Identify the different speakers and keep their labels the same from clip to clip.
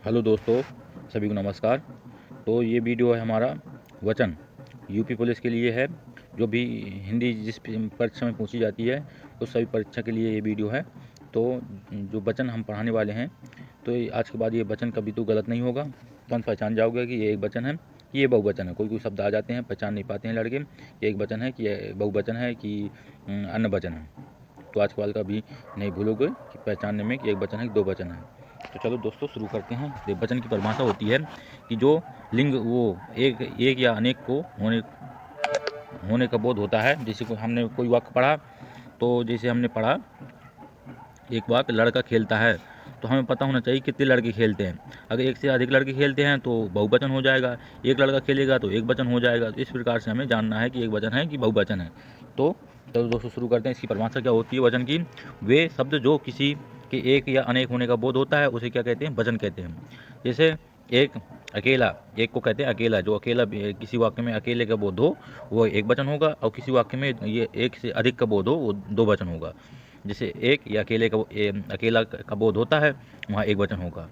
Speaker 1: Hello दोस्तों, सभी को नमस्कार। तो ये वीडियो है हमारा वचन यूपी पुलिस के लिए है। जो भी हिंदी जिस परीक्षा में पूछी जाती है उस सभी परीक्षा के लिए ये वीडियो है। तो जो वचन हम पढ़ाने वाले हैं, तो आज के बाद ये वचन कभी तो गलत नहीं होगा। तुरंत पहचान जाओगे कि ये एक वचन है कि ये बहुवचन है। कोई कोई शब्द आ जाते हैं, पहचान नहीं पाते हैं लड़के, ये एक वचन है कि ये बहुवचन है कि अन्य वचन है। तो आज के बाद कभी नहीं भूलोगे कि पहचानने में कि एक वचन है कि दो वचन है। तो चलो दोस्तों शुरू करते हैं। वचन की परिभाषा होती है कि जो लिंग वो एक या अनेक को होने का बोध होता है। जैसे हमने कोई वाक्य पढ़ा, तो जैसे हमने पढ़ा एक वाक्य लड़का खेलता है, तो हमें पता होना चाहिए कितने लड़के खेलते हैं। अगर एक से अधिक लड़के खेलते हैं तो बहुवचन हो जाएगा, एक लड़का खेलेगा तो एक वचन हो जाएगा। तो इस प्रकार से हमें जानना है कि एक वचन है कि बहुवचन है। तो चलो दोस्तों शुरू करते हैं। इसकी परिभाषा क्या होती है वचन की? वे शब्द जो किसी के एक या अनेक होने का बोध होता है उसे क्या कहते हैं? वचन कहते हैं। जैसे एक अकेला, एक को कहते हैं अकेला। जो अकेला किसी वाक्य में अकेले का बोध हो वो एक वचन होगा, और किसी वाक्य में ये एक से अधिक का बोध हो वो दो वचन होगा। जैसे एक या अकेला का बोध होता है, वहाँ एक वचन होगा।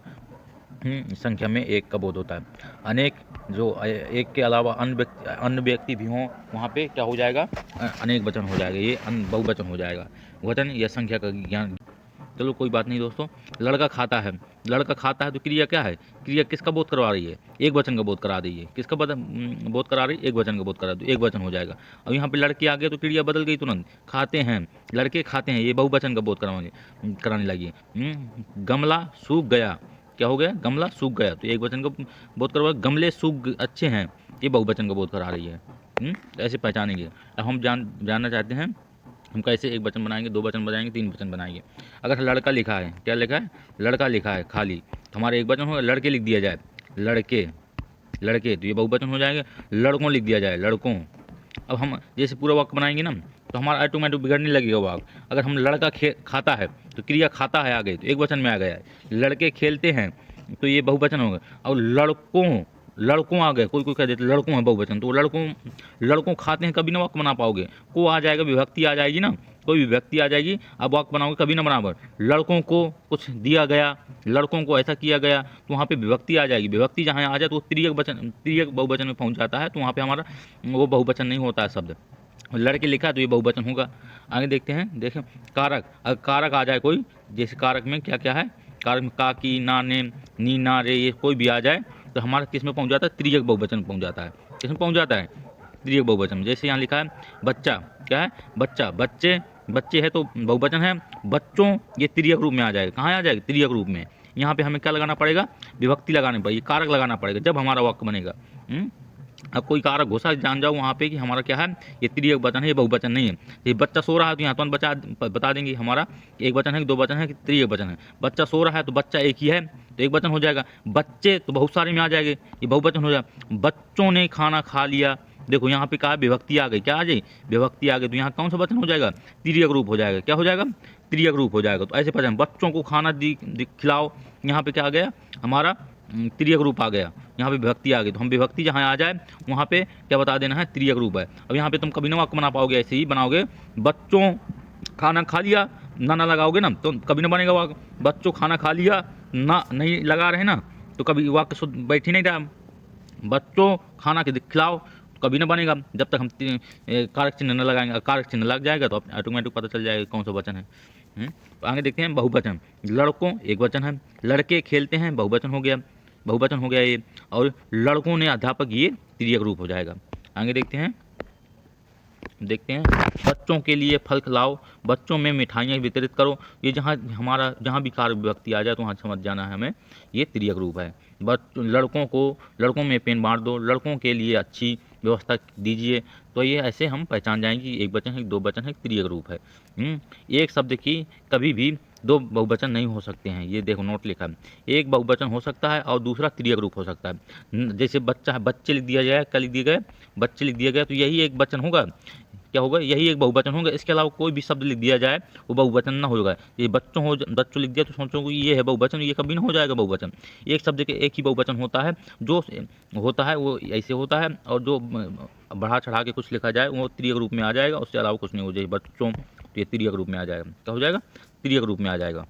Speaker 1: संख्या में एक का बोध होता है। अनेक, जो एक के अलावा अन्य व्यक्ति भी हों, वहाँ पे क्या हो जाएगा? अनेक वचन हो जाएगा, ये बहुवचन हो जाएगा। वचन या संख्या का ज्ञान। चलो कोई बात नहीं दोस्तों। लड़का खाता है, लड़का खाता है तो क्रिया क्या है? क्रिया किसका बोध करवा रही है? एक वचन का बोध करा रही है। किसका बोध करा रही है? एक वचन का बोध करा, तो एक वचन हो जाएगा। अब यहाँ पे लड़के आ गए तो क्रिया बदल गई तुरंत। खाते हैं, लड़के खाते हैं, ये बहुवचन का बोध कराने लगी। गमला सूख गया, क्या हो गया? गमला सूख गया, तो एक वचन का बोध करवा। गमले सूख अच्छे हैं, ये बहुवचन का बोध करा रही है। तो ऐसे पहचानेंगे। अब हम जानना चाहते हैं हम कैसे एक वचन बनाएंगे, दो वचन बनाएंगे, तीन वचन बनाएंगे। अगर लड़का लिखा है, क्या लिखा है? लड़का लिखा है खाली, तो हमारा एक वचन होगा। लड़के लिख दिया जाए, लड़के, लड़के, तो ये बहुवचन हो जाएगा। लड़कों लिख दिया जाए, लड़कों। अब हम जैसे पूरा वाक्य बनाएंगे ना, तो हमारा ऑटोमेटिक बिगड़ने लगेगा वाक्य। अगर हम लड़का खाता है तो क्रिया खाता है आ गई, तो एक वचन में आ गया है। लड़के खेलते हैं, तो ये बहुवचन होगा। और लड़कों, लड़कों आ गए, कोई कोई कह देते लड़कों है बहुवचन, तो लड़कों, लड़कों खाते हैं, कभी ना वाक्य बना पाओगे। को आ जाएगा, विभक्ति आ जाएगी ना, कोई विभक्ति आ जाएगी, अब वाक्य बनाओगे कभी ना बराबर। लड़कों को कुछ दिया गया, लड़कों को ऐसा किया गया, तो वहाँ पे विभक्ति आ जाएगी। विभक्ति जहाँ आ जाए तो त्रियक बहुवचन में पहुँच जाता है, तो वहाँ पे हमारा वो बहुवचन नहीं होता है शब्द। लड़के लिखा तो ये बहुवचन होगा। आगे देखते हैं। देखें कारक, अगर कारक आ जाए कोई, जैसे कारक में क्या क्या है? कारक में का, की, ना, ने, नी, ना, रे, ये कोई भी आ जाए तो हमारा किस में पहुंच जाता है? त्रियक बहुवचन में पहुंच जाता है। किस में पहुंच जाता है? त्रियक बहुवचन। जैसे यहाँ लिखा है बच्चा, क्या है? बच्चा, बच्चे, बच्चे है तो बहुवचन है। बच्चों, ये त्रियक रूप में आ जाएगा। कहाँ आ जाएगा? त्रियक रूप में। यहाँ पे हमें क्या लगाना पड़ेगा? विभक्ति लगानी पड़ेगी, कारक लगाना पड़ेगा, जब हमारा वाक्य बनेगा। अब कोई कारक घुसा, जान जाओ वहाँ पे कि हमारा क्या है? ये त्रियक वचन है, ये बहुवचन नहीं है। ये बच्चा सो रहा है तो यहाँ तुरंत बता देंगे हमारा एक वचन है कि दो वचन है कि त्रियक वचन है। बच्चा सो रहा है तो बच्चा एक ही है, तो एक वचन हो जाएगा। बच्चे तो बहुत सारे में आ जाएंगे, ये बहुवचन हो जाएगा। बच्चों ने खाना खा लिया, देखो यहाँ पे कहा विभक्ति आ गई, क्या आ गई? विभक्ति आ गई, तो यहाँ कौन सा वचन हो जाएगा? त्रियक रूप हो जाएगा। क्या हो जाएगा? त्रियक रूप हो जाएगा। तो ऐसे पहचान, बच्चों को खाना खिलाओ, यहाँ पे क्या आ गया हमारा? त्रियक रूप आ गया। यहाँ पे विभक्ति आ गई, तो हम विभक्ति जहाँ आ जाए वहाँ पे क्या बता देना है? त्रियक रूप है। अब यहाँ पे तुम कभी ना वाक्य बना पाओगे, ऐसे ही बनाओगे। बच्चों खाना खा लिया, ना लगाओगे ना तो कभी ना बनेगा वाक्य। बच्चों खाना खा लिया, ना नहीं लगा रहे ना, तो कभी वाक्य शुद्ध बैठ ही नहीं रहा। बच्चों खाना के खिलाओ, तो कभी ना बनेगा जब तक हम कारक चिन्ह न लगाएंगे। कारक चिन्ह लग जाएगा तो ऑटोमेटिक पता चल जाएगा कौन सा वचन है। तो आगे देखते हैं बहुवचन। लड़कों एक वचन है, लड़के खेलते हैं बहुवचन हो गया, बहुवचन हो गया ये। और लड़कों ने अध्यापक, ये त्रियक रूप हो जाएगा। आगे देखते हैं। बच्चों के लिए फल खिलाओ, बच्चों में मिठाइयाँ वितरित करो। ये जहाँ भी कार विभक्ति आ जाए तो वहाँ समझ जाना है हमें, ये त्रियक रूप है। लड़कों में पेन बांट दो, लड़कों के लिए अच्छी व्यवस्था दीजिए। तो ये ऐसे हम पहचान जाएंगे कि एक वचन है, दो वचन है, त्रियक रूप है। एक शब्द की कभी भी दो बहुवचन नहीं हो सकते हैं। ये देखो नोट लिखा है, एक बहुवचन हो सकता है और दूसरा त्रियक रूप हो सकता है। जैसे बच्चा है, बच्चे लिख दिया जाए, क्या लिख दिया गया? बच्चे लिख दिया गया, तो यही एक वचन होगा। क्या होगा? यही एक बहुवचन होगा। इसके अलावा कोई भी शब्द लिख दिया जाए वो बहुवचन ना होगा। ये बच्चों लिख दिया तो सोचो कि ये है बहुवचन, ये कभी ना हो जाएगा बहुवचन। एक शब्द के एक ही बहुवचन होता है, जो होता है वो ऐसे होता है, और जो बढ़ा चढ़ा के कुछ लिखा जाए वो त्रियक रूप में आ जाएगा, उसके अलावा कुछ नहीं हो जाएगा। बच्चों, तो ये त्रियक रूप में आ जाएगा। क्या हो जाएगा? त्रियक रूप में आ जाएगा।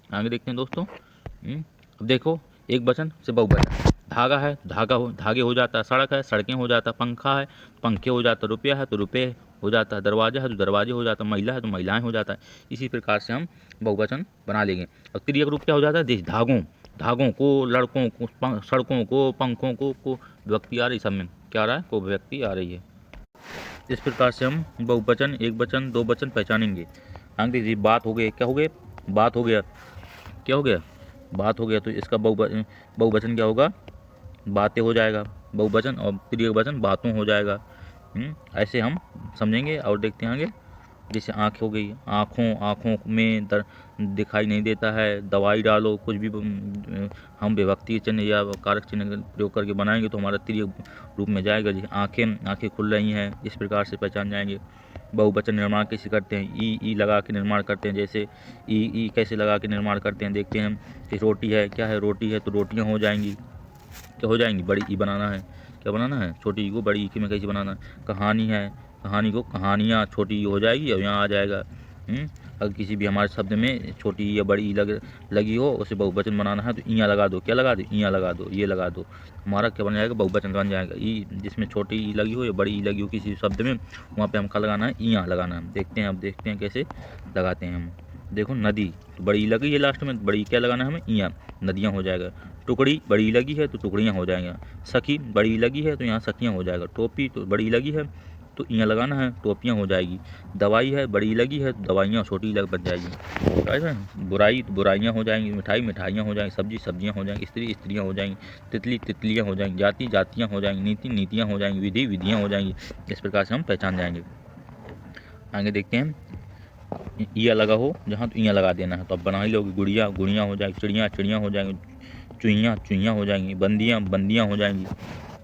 Speaker 1: आगे देखते हैं दोस्तों। अब देखो एक वचन से बहुवचन। धागा है, धागे हो जाता है। सड़क है, सड़कें हो जाता है। पंखा है, पंखे हो जाता है। रुपया है तो रुपये हो जाता है। दरवाजा है तो दरवाजे हो जाता है। महिला है तो महिलाएं हो जाता है। इसी प्रकार से हम बहुवचन बना लेंगे। और तिर्यक रूप क्या हो जाता है? देखिए, धागों को, लड़कों को, सड़कों को, पंखों को व्यक्ति आ रही, सब में क्या आ रहा है? को व्यक्ति आ रही है। इस प्रकार से हम बहुवचन, एक वचन, दो वचन पहचानेंगे। आगे देखिए, बात हो गई, क्या हो गया? बात हो गया, क्या हो गया? बात हो गया। तो इसका बहुवचन क्या होगा? बातें हो जाएगा बहुवचन, और तिर्यक वचन बातों हो जाएगा। ऐसे हम समझेंगे और देखते हैं आगे। जैसे आँख हो गई, आँखों में दिखाई नहीं देता है। दवाई डालो, कुछ भी हम विभक्ति चिन्ह या कारक चिन्ह प्रयोग करके बनाएंगे तो हमारा तिर्यक रूप में जाएगा। जी, आँखें खुल रही हैं, इस प्रकार से पहचान जाएंगे। बहुवचन निर्माण कैसे करते हैं? ई लगा के निर्माण करते हैं। जैसे ई कैसे लगा के निर्माण करते हैं देखते हैं। कि रोटी है, क्या है? रोटी है तो रोटियाँ हो जाएंगी, क्या हो जाएंगी? बड़ी ई बनाना है, क्या बनाना है? छोटी ई को बड़ी ई में कैसे बनाना है? कहानी है, कहानी को कहानियाँ छोटी ई हो जाएगी और यहाँ आ जाएगा। अगर किसी भी हमारे शब्द में छोटी ई या बड़ी ई लगी हो, उसे बहुवचन बनाना है तो इयाँ लगा दो, क्या लगा दो? इयाँ लगा दो, ये लगा दो, हमारा क्या बन जाएगा? बहुवचन बन जाएगा। ई जिसमें छोटी ई लगी हो या बड़ी ई लगी हो किसी शब्द में, वहाँ पे हम क्या लगाना है? इयाँ लगाना है। देखते हैं, अब देखते हैं कैसे लगाते हैं हम। देखो, नदी तो बड़ी ई लगी है लास्ट में, बड़ी क्या लगाना है हमें? इयाँ, नदियाँ हो जाएगा। टुकड़ी बड़ी लगी है तो टुकड़ियाँ हो जाएंगे। सखी बड़ी लगी है तो यहाँ सखियाँ हो जाएगा। टोपी तो बड़ी लगी है तो यहाँ लगाना है, टोपियाँ हो जाएगी। दवाई है, बड़ी लगी है तो दवाइयाँ छोटी लग बन जाएगी। ऐसा बुराई तो बुराइयाँ हो जाएंगी। मिठाई मिठाइयाँ हो जाएंगी। सब्जी सब्जियाँ हो जाएंगी। स्त्री स्त्रियाँ हो जाएंगी। तितली तितलियाँ हो जाएंगी। जाति जातियाँ हो जाएंगी। नीति नीतियाँ हो जाएंगी। विधि विधियाँ हो जाएंगी। इस प्रकार से हम पहचान जाएंगे। आगे देखते हैं। ईया लगा हो जहाँ तो ईया लगा देना है, तो अब बना ही लोगे। गुड़िया गुड़ियाँ हो जाएगी। चिड़ियाँ चिड़ियाँ हो जाएंगी। चुईयाँ चुईयाँ हो जाएंगी। बंदियाँ बंदियाँ हो जाएंगी।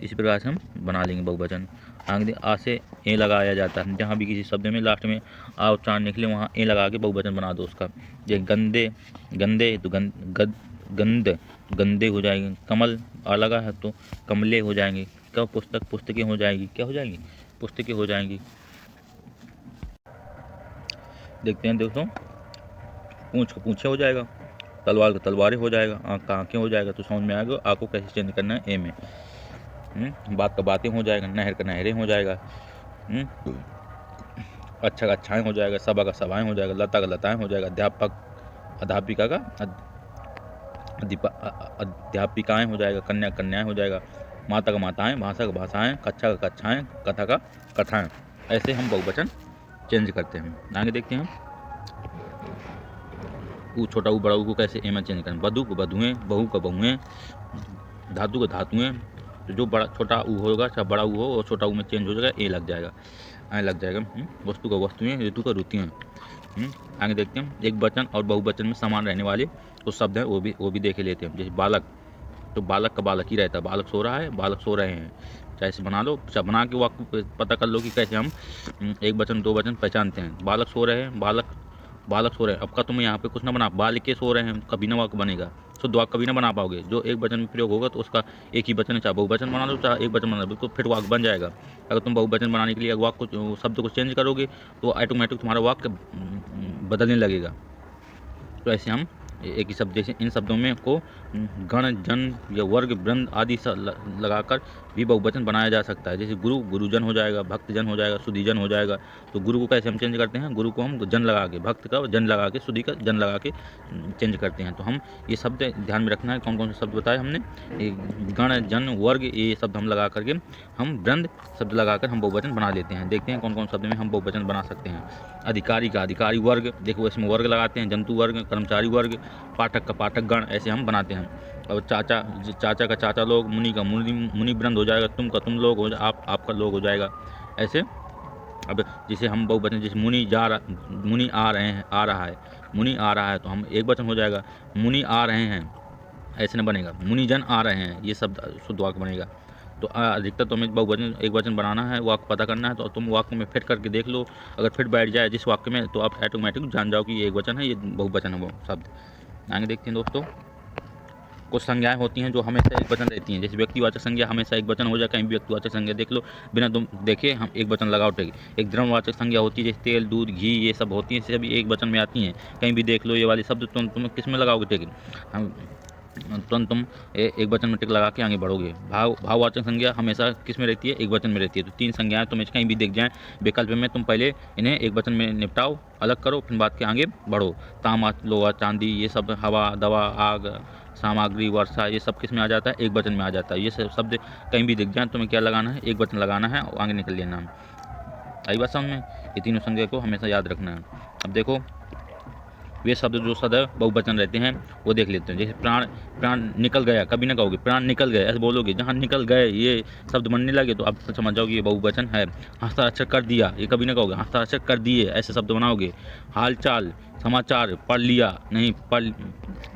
Speaker 1: इसी प्रकार से हम बना लेंगे बहुवचन। आगे आ से ए लगाया जाता है। जहाँ भी किसी शब्द में लास्ट में आ उच्चारण निकले वहाँ ए लगा के बहुवचन बना दो उसका। जैसे गंदे, गंदे तो गंद गंदे हो जाएंगे। कमल आ लगा है तो कमले हो जाएंगे। क्या? पुस्तक पुस्तकें हो जाएंगी। क्या हो जाएंगी? पुस्तकें हो जाएंगी। देखते हैं दोस्तों, पूँछ को पूँछे हो जाएगा। तलवार को तलवारें हो जाएगा। आँख का आँखें हो जाएगा। तो समझ में आएगा आँख को कैसे चेंज करना है ए में। बात का बातें हो जाएगा। नहर का नहरें हो जाएगा। अच्छा का अच्छाएँ हो जाएगा। सभा का सभाएँ हो जाएगा। लता का लताएँ हो जाएगा। अध्यापक अध्यापिका का अध्यापिकाएँ हो जाएगा। कन्या कन्याएँ हो जाएगा। माता का माताएँ, भाषा का भाषाएँ, कक्षा का कक्षाएँ, कथा का कथाएँ। ऐसे हम बहुवचन चेंज करते हैं। आगे देखते हैं ऊ छोटा ऊ बड़ा ऊ को कैसे ए में चेंज करें। बधु को बधुएँ, बहू का बहुएँ, धातु को धातुएँ। तो जो बड़ा छोटा ऊ होगा, चाहे बड़ा ऊ हो, और छोटा ऊ में चेंज हो जाएगा, ए लग जाएगा, ऐ लग जाएगा। वस्तु का वस्तुएँ, ऋतु का ऋतुएँ। आगे देखते हैं एक वचन और बहुवचन में समान रहने वाले कुछ शब्द हैं, वो भी देख लेते हैं। जैसे बालक, तो बालक का बालक ही रहता है। बालक सो रहा है, बालक सो रहे हैं। चाहे इसे बना लो, चाहे बना के वाक्य पता कर लो कि कैसे हम एक वचन दो वचन पहचानते हैं। बालक सो रहे हैं, बालक सो रहे हैं। अब का तुम यहाँ पे कुछ ना बना, बालिके सो रहे हैं, कभी ना वाक्य बनेगा। शुद्ध वाक्य कभी ना बना पाओगे। जो एक वचन में प्रयोग होगा तो उसका एक ही वचन है, चाहे बहुवचन बना लो चाहे एक वचन बना लो, बिल्कुल फिट वाक्य बन जाएगा। अगर तुम बहुवचन बनाने के लिए वाक्य को, शब्द को चेंज करोगे तो ऑटोमेटिक तुम्हारा वाक्य बदलने लगेगा। तो ऐसे हम एक ही शब्द, जैसे इन शब्दों में को गण जन या वर्ग वृंद आदि लगाकर भी बहुवचन बनाया जा सकता है। जैसे गुरु गुरुजन हो जाएगा, भक्तजन हो जाएगा, सुधीजन हो जाएगा। तो गुरु को कैसे हम चेंज करते हैं? गुरु को हम जन लगा के, भक्त का जन लगा के, सुधी का जन लगा के चेंज करते हैं। तो हम ये शब्द ध्यान में रखना है, कौन कौन से शब्द बताए हमने। गण जन वर्ग ये शब्द हम लगा करके, हम वृंद शब्द लगाकर हम बहुवचन बना लेते हैं। देखते हैं कौन कौन शब्द में हम बहुवचन बना सकते हैं। अधिकारी का अधिकारी वर्ग, देखो इसमें वर्ग लगाते हैं। जंतु वर्ग, कर्मचारी वर्ग, पाठक का पाठक गण, ऐसे हम बनाते हैं। और चाचा का चाचा लोग, मुनि का मुनि वृंद हो जाएगा, तुम का तुम लोग हो, आपका लोग हो जाएगा। ऐसे अब जैसे हम बहुवचन, जैसे मुनि आ रहा है, मुनि आ रहा है तो हम एक वचन हो जाएगा। मुनि आ रहे हैं ऐसे न बनेगा, मुनिजन आ रहे हैं, ये शब्द शुद्ध वाक्य बनेगा। तो अधिकतर तुम्हें बहुवचन एक वचन बनाना है, वाक्य पता करना है, तो तुम वाक्य में फिट करके देख लो। अगर फिट बैठ जाए जिस वाक्य में तो आप ऑटोमेटिक जान जाओ कि ये एक वचन है, ये बहुवचन है वो शब्द। आगे देखते हैं दोस्तों, कुछ संज्ञाएं होती हैं जो हमेशा एक वचन रहती हैं। जैसे व्यक्तिवाचक संज्ञा हमेशा एक वचन हो जाए। कहीं भी व्यक्तिवाचक संज्ञा देख लो, बिना तुम देखे हम एक वचन लगाओ टेगी। एक द्रव्यवाचक संज्ञा होती है, जैसे तेल दूध घी ये सब होती हैं, सभी एक वचन में आती हैं। कहीं भी देख लो ये वाली शब्द तुम किस में लगाओगे टेगी। हम तुरंत तुम एक वचन में टिक लगा के आगे बढ़ोगे। भाववाचक संज्ञा हमेशा किस में रहती है? एक वचन में रहती है। तो 3 संज्ञाएं तुम्हें कहीं भी दिख जाएं विकल्प में, तुम पहले इन्हें एक वचन में निपटाओ, अलग करो, फिर बात के आगे बढ़ो। तामा, लोहा, चांदी, ये सब, हवा, दवा, आग, सामग्री, वर्षा, ये सब किस में आ जाता है? एक वचन में आ जाता है। ये सब शब्द कहीं भी दिख जाए तुम्हें क्या लगाना है? एक वचन लगाना है और आगे निकल लेना है। आई बात समझ में? ये तीनों संज्ञा को हमेशा याद रखना है। अब देखो वे शब्द जो सदैव बहुवचन रहते हैं वो देख लेते हैं। जैसे प्राण, प्राण निकल गया, कभी ना कहोगे प्राण निकल गए, ऐसे बोलोगे। जहाँ निकल गए ये शब्द बनने लगे तो अब समझ जाओगे ये बहुवचन है। हस्ताक्षर कर दिया, ये कभी ना कहोगे। हस्ताक्षर कर दिए, ऐसे शब्द बनाओगे। हालचाल, समाचार पढ़ लिया, नहीं पढ़,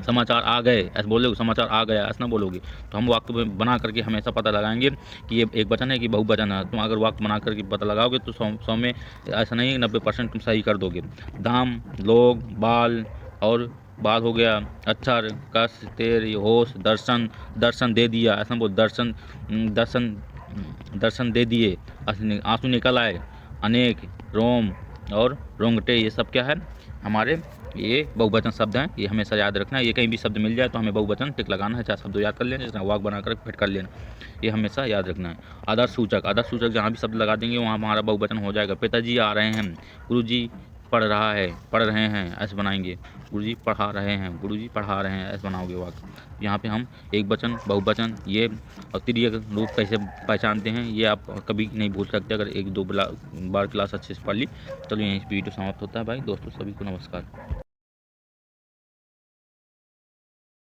Speaker 1: समाचार आ गए, ऐसे बोलोगे। समाचार आ गया ऐसा ना बोलोगे। तो हम वाक्य बना करके हमेशा पता लगाएंगे कि ये एक वचन है कि बहुवचन है। तुम अगर वाक्य बना करके पता लगाओगे तो 100 में ऐसा नहीं 90% तुम सही कर दोगे। दाम, लोग, बाल और बाल हो गया। अक्षर, कस, तेर, होश, दर्शन, दर्शन दे दिया, ऐसा बोल। दर्शन, दर्शन, दर्शन दे दिए, आंसू निकल आए। अनेक, रोम और रोंगटे, ये सब क्या है? हमारे ये बहुवचन शब्द हैं। ये हमेशा याद रखना है। ये कहीं भी शब्द मिल जाए तो हमें बहुवचन टिक लगाना है, चाहे शब्द याद कर लेना, जिसका वाक बनाकर फिट कर लेना, ये हमेशा याद रखना है। आदर्श सूचक, आदर्श सूचक जहाँ भी शब्द लगा देंगे वहाँ हमारा बहुवचन हो जाएगा। पिताजी आ रहे हैं, गुरुजी पढ़ रहा है, पढ़ रहे हैं, ऐसे बनाएंगे। गुरुजी पढ़ा रहे हैं, गुरुजी पढ़ा रहे हैं, ऐसे बनाओगे वाक्य। यहाँ पे हम एक वचन, बहुवचन, ये और तृतीयक रूप कैसे पहचानते हैं ये आप कभी नहीं भूल सकते अगर 1-2 बार क्लास अच्छे से पढ़ ली। चलो यहीं वीडियो समाप्त होता है भाई। दोस्तों सभी को नमस्कार।